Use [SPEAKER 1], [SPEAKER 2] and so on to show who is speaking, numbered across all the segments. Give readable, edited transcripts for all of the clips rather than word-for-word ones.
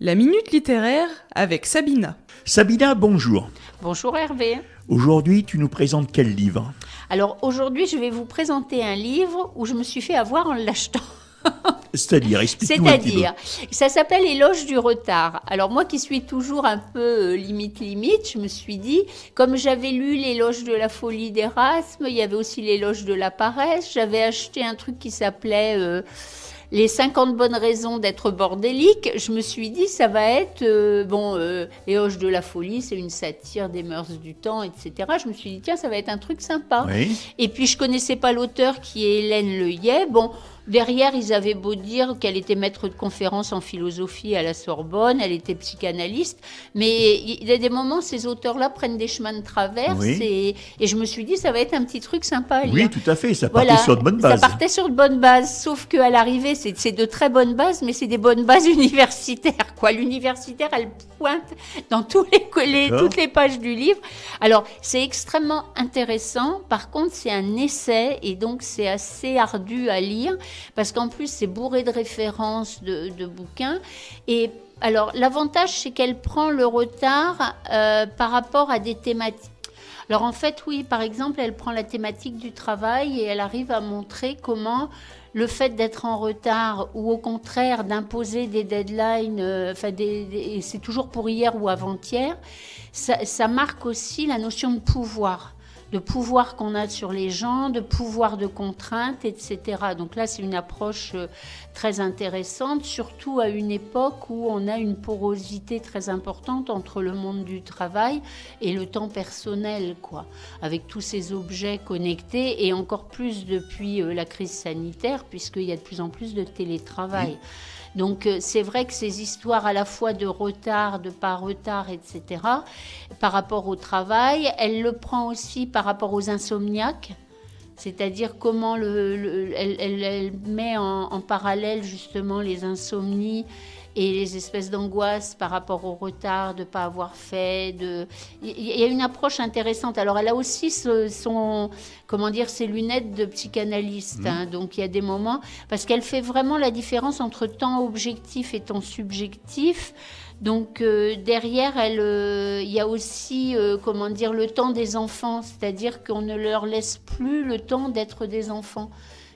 [SPEAKER 1] La Minute Littéraire avec Sabina.
[SPEAKER 2] Sabina, bonjour.
[SPEAKER 3] Bonjour Hervé.
[SPEAKER 2] Aujourd'hui, tu nous présentes quel livre ?
[SPEAKER 3] Alors aujourd'hui, je vais vous présenter un livre où je me suis fait avoir en l'achetant.
[SPEAKER 2] C'est-à-dire, explique-nous un petit peu.
[SPEAKER 3] Ça s'appelle Éloge du retard. Alors moi qui suis toujours un peu limite, je me suis dit, comme j'avais lu l'Éloge de la folie d'Erasme, il y avait aussi l'Éloge de la paresse, j'avais acheté un truc qui s'appelait Les 50 bonnes raisons d'être bordélique. Je me suis dit, ça va être, Éloge de la folie, c'est une satire des mœurs du temps, etc. Je me suis dit, tiens, ça va être un truc sympa.
[SPEAKER 2] Oui.
[SPEAKER 3] Et puis je connaissais pas l'auteur qui est Hélène Leuillet. Bon, derrière, ils avaient beau dire qu'elle était maître de conférence en philosophie à la Sorbonne, elle était psychanalyste, mais il y a des moments, ces auteurs-là prennent des chemins de traverse,
[SPEAKER 2] Oui.
[SPEAKER 3] et je me suis dit, ça va être un petit truc sympa à lire.
[SPEAKER 2] Oui, tout à fait, ça partait sur de bonnes bases.
[SPEAKER 3] Ça partait sur de bonnes bases, sauf qu'à l'arrivée, c'est de très bonnes bases, mais c'est des bonnes bases universitaires, quoi. L'universitaire, elle pointe dans toutes les pages du livre. Alors, c'est extrêmement intéressant. Par contre, c'est un essai, et donc c'est assez ardu à lire, parce qu'en plus, c'est bourré de références de bouquins. Et alors, l'avantage, c'est qu'elle prend le retard par rapport à des thématiques. Alors en fait, oui, par exemple, elle prend la thématique du travail et elle arrive à montrer comment le fait d'être en retard ou au contraire d'imposer des deadlines, c'est toujours pour hier ou avant-hier, ça marque aussi la notion de pouvoir qu'on a sur les gens, de pouvoir de contrainte, etc. Donc là, c'est une approche très intéressante, surtout à une époque où on a une porosité très importante entre le monde du travail et le temps personnel, quoi, avec tous ces objets connectés et encore plus depuis la crise sanitaire, puisqu'il y a de plus en plus de télétravail. Oui. Donc c'est vrai que ces histoires à la fois de retard, de pas retard, etc., par rapport au travail, elle le prend aussi par rapport aux insomniaques, c'est-à-dire comment elle met en parallèle justement les insomnies et les espèces d'angoisse par rapport au retard de ne pas avoir fait. Il y a une approche intéressante. Alors, elle a aussi ses lunettes de psychanalyste. Hein, donc, il y a des moments... Parce qu'elle fait vraiment la différence entre temps objectif et temps subjectif. Donc, derrière, il y a aussi, le temps des enfants. C'est-à-dire qu'on ne leur laisse plus le temps d'être des enfants.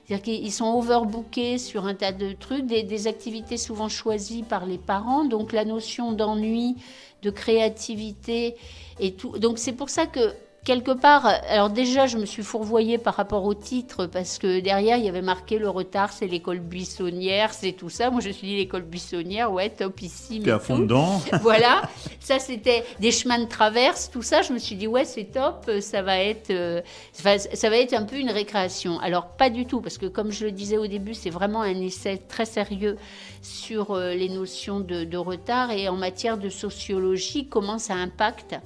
[SPEAKER 3] C'est-à-dire qu'ils sont overbookés sur un tas de trucs, des activités souvent choisies par les parents, donc la notion d'ennui, de créativité et tout. Donc c'est pour ça que quelque part, alors déjà je me suis fourvoyée par rapport au titre parce que derrière il y avait marqué le retard, c'est l'école buissonnière, c'est tout ça. Moi je me suis dit l'école buissonnière, ouais, topissime.
[SPEAKER 2] T'es à fond dedans.
[SPEAKER 3] Voilà, ça c'était des chemins de traverse, tout ça. Je me suis dit ouais c'est top, ça va être un peu une récréation. Alors pas du tout parce que comme je le disais au début, c'est vraiment un essai très sérieux sur les notions de retard et en matière de sociologie, comment ça impacte.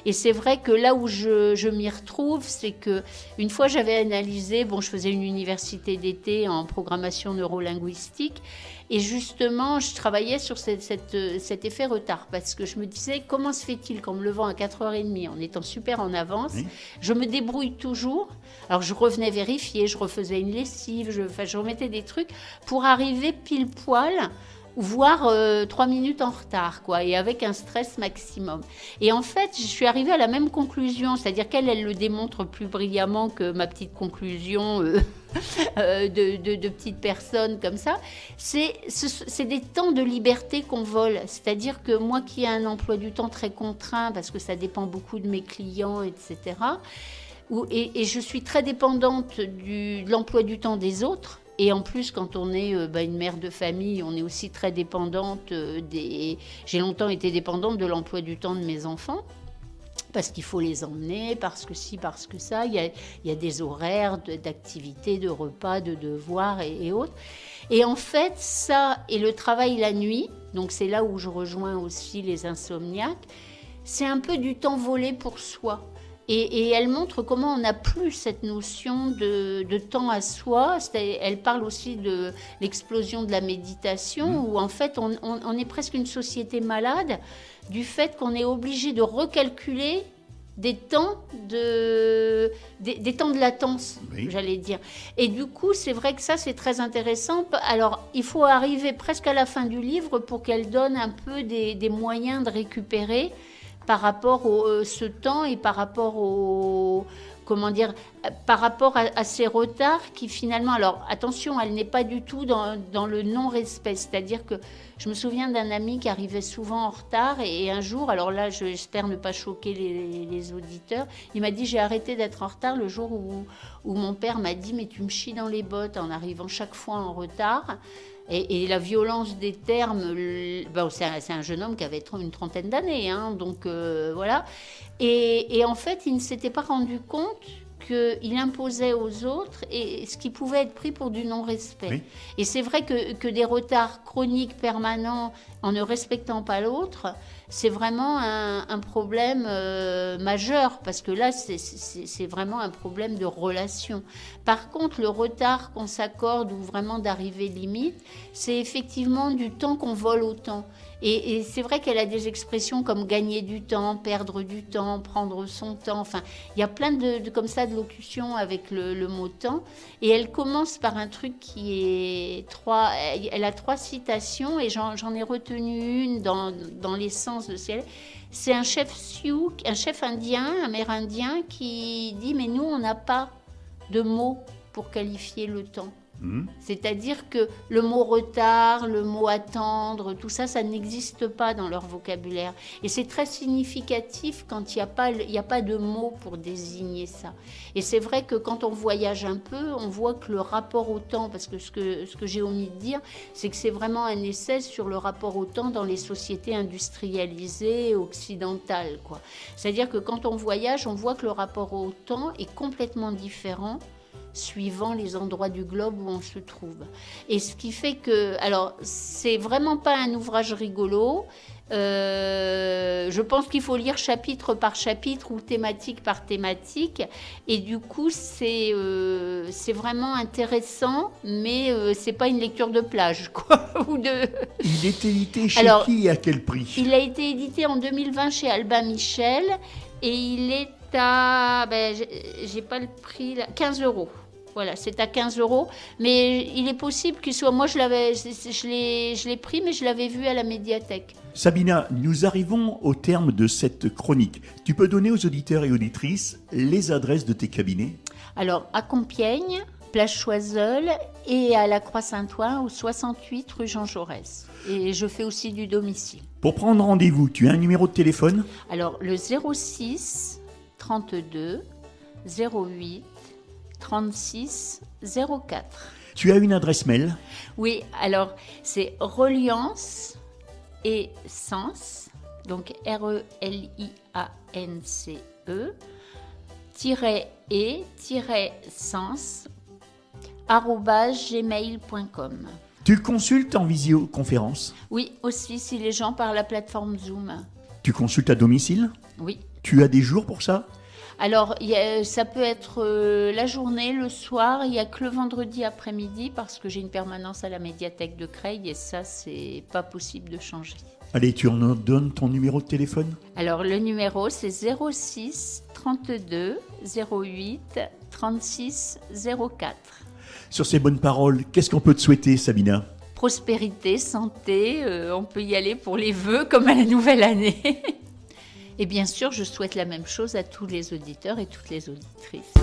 [SPEAKER 3] Et c'est vrai que là où je m'y retrouve, c'est que une fois j'avais analysé, je faisais une université d'été en programmation neurolinguistique et justement je travaillais sur cet effet retard parce que je me disais comment se fait-il qu'en me levant à 4h30 en étant super en avance, je me débrouille toujours. Alors je revenais vérifier, je refaisais une lessive, je remettais des trucs pour arriver pile poil, voire 3 minutes en retard, quoi, et avec un stress maximum. Et en fait, je suis arrivée à la même conclusion, c'est-à-dire qu'elle le démontre plus brillamment que ma petite conclusion de petite personne comme ça. C'est des temps de liberté qu'on vole, c'est-à-dire que moi qui ai un emploi du temps très contraint, parce que ça dépend beaucoup de mes clients, etc., et je suis très dépendante de l'emploi du temps des autres. Et en plus, quand on est une mère de famille, on est aussi très dépendante J'ai longtemps été dépendante de l'emploi du temps de mes enfants, parce qu'il faut les emmener, parce que ci, parce que ça. Il y a des horaires d'activités, de repas, de devoirs et autres. Et en fait, ça et le travail la nuit, donc c'est là où je rejoins aussi les insomniaques, c'est un peu du temps volé pour soi. Et elle montre comment on n'a plus cette notion de temps à soi. Elle parle aussi de l'explosion de la méditation, où en fait on est presque une société malade du fait qu'on est obligé de recalculer des temps de latence,
[SPEAKER 2] Oui.
[SPEAKER 3] j'allais dire. Et du coup, c'est vrai que ça, c'est très intéressant. Alors, il faut arriver presque à la fin du livre pour qu'elle donne un peu des moyens de récupérer par rapport à ce temps et par rapport par rapport à ces retards qui finalement, alors attention, elle n'est pas du tout dans le non-respect, c'est-à-dire que je me souviens d'un ami qui arrivait souvent en retard et un jour, alors là j'espère ne pas choquer les auditeurs, il m'a dit j'ai arrêté d'être en retard le jour où mon père m'a dit mais tu me chies dans les bottes en arrivant chaque fois en retard. Et la violence des termes, c'est un jeune homme qui avait une trentaine d'années, hein, donc voilà. Et en fait, il ne s'était pas rendu compte qu'il imposait aux autres et ce qui pouvait être pris pour du non-respect.
[SPEAKER 2] Oui.
[SPEAKER 3] Et c'est vrai que des retards chroniques permanents en ne respectant pas l'autre, c'est vraiment un problème majeur, parce que là, c'est vraiment un problème de relation. Par contre, le retard qu'on s'accorde, ou vraiment d'arrivée limite, c'est effectivement du temps qu'on vole au temps. Et c'est vrai qu'elle a des expressions comme gagner du temps, perdre du temps, prendre son temps. Enfin, il y a plein comme ça de locutions avec le mot temps. Et elle commence par un truc qui est elle a 3 citations et j'en ai retenu une dans l'essence de celle. C'est un chef sioux, un chef indien, amérindien qui dit mais nous on n'a pas de mots pour qualifier le temps. C'est-à-dire que le mot retard, le mot attendre, tout ça, ça n'existe pas dans leur vocabulaire. Et c'est très significatif quand il n'y a pas de mots pour désigner ça. Et c'est vrai que quand on voyage un peu, on voit que le rapport au temps, parce que ce que j'ai omis de dire, c'est que c'est vraiment un essai sur le rapport au temps dans les sociétés industrialisées occidentales, quoi. C'est-à-dire que quand on voyage, on voit que le rapport au temps est complètement différent suivant les endroits du globe où on se trouve. Et ce qui fait que, alors, c'est vraiment pas un ouvrage rigolo. Je pense qu'il faut lire chapitre par chapitre ou thématique par thématique. Et du coup, c'est vraiment intéressant, mais c'est pas une lecture de plage, quoi.
[SPEAKER 2] Il est édité chez qui et à quel prix?
[SPEAKER 3] Il a été édité en 2020 chez Albin Michel et il est à, j'ai pas le prix là, 15 €. Voilà, c'est à 15 €, mais il est possible qu'il soit... Moi, je l'ai pris, mais je l'avais vu à la médiathèque.
[SPEAKER 2] Sabina, nous arrivons au terme de cette chronique. Tu peux donner aux auditeurs et auditrices les adresses de tes cabinets?
[SPEAKER 3] Alors, à Compiègne, place Choiseul, et à la Croix-Saint-Ouen, au 68 rue Jean Jaurès. Et je fais aussi du domicile.
[SPEAKER 2] Pour prendre rendez-vous, tu as un numéro de téléphone?
[SPEAKER 3] Alors, le 06 32 08 36 04.
[SPEAKER 2] Tu as une adresse mail?
[SPEAKER 3] Oui, alors c'est reliance et sens, donc RELIANCE, -et-sens, @gmail.com.
[SPEAKER 2] Tu consultes en visioconférence?
[SPEAKER 3] Oui, aussi si les gens par la plateforme Zoom.
[SPEAKER 2] Tu consultes à domicile?
[SPEAKER 3] Oui.
[SPEAKER 2] Tu as des jours pour ça?
[SPEAKER 3] Alors, ça peut être la journée, le soir, il n'y a que le vendredi après-midi parce que j'ai une permanence à la médiathèque de Creil et ça, c'est pas possible de changer.
[SPEAKER 2] Allez, tu en donnes ton numéro de téléphone?
[SPEAKER 3] Alors, le numéro, c'est 06 32 08 36 04.
[SPEAKER 2] Sur ces bonnes paroles, qu'est-ce qu'on peut te souhaiter, Sabina?
[SPEAKER 3] Prospérité, santé, on peut y aller pour les vœux comme à la nouvelle année. Et bien sûr, je souhaite la même chose à tous les auditeurs et toutes les auditrices.